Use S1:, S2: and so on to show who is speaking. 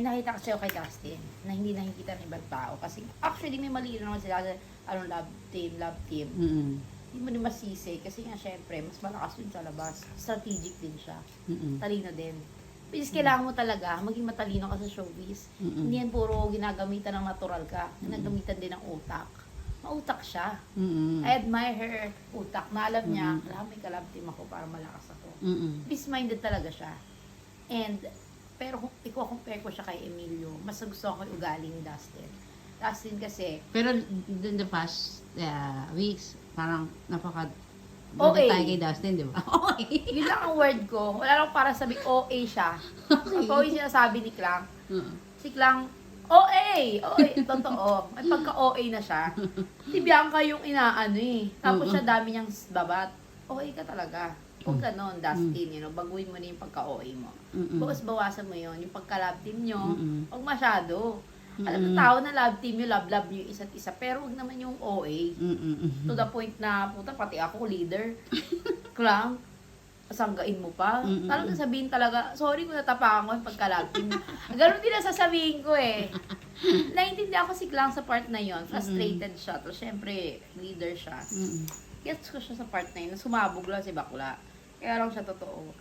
S1: Nakita kasi ako kay Dustin na hindi nakikita ng ibang tao. Kasi actually may mali naman sila sa love team. Hindi mo din masisi kasi nga syempre mas malakas yun sa labas. Strategic din siya. Talino din. Because kailangan mo talaga maging matalino ka sa showbiz. Hindi yan puro ginagamitan ng natural ka. Ginagamitan din ng utak. Mautak siya. I admire her utak. Na alam niya, may ka-love team ako para malakas ako. Peace-minded talaga siya. And pero kung i-compare ko siya kay Emilio, mas gusto ko yung ugali ni Dustin. Dustin kasi,
S2: Pero in the past weeks, parang napaka
S1: OA.
S2: tayo kay Dustin, di ba? Okay.
S1: yun lang ang word ko. Wala lang para sabi OA siya. OA siya sabi ni Klang. Si Klang, OA! Totoo. May pagka-OA na siya. Si Bianca yung inaano eh. Tapos siya dami niyang babat. OA ka talaga. Huwag ganon, Dustin, baguhin mo na yung pagka-OA mo. Bawasan mo yun, yung pagka-love team nyo, huwag masyado. Alam mo, tao na love team nyo, love nyo yung isa't isa, pero huwag naman yung OA. To the point na, puta, pati ako, leader. Klang, sanggain mo pa. Talagang sabihin talaga, sorry kung natapakan ko yung pagka-love team. Ganon din na sasabihin ko eh. Naintindihan ko si Klang sa part na yon, frustrated siya. Tapos syempre, leader siya. Gets ko siya sa part na yun, sumabog lang si bakla. Kaya lang siya totoo.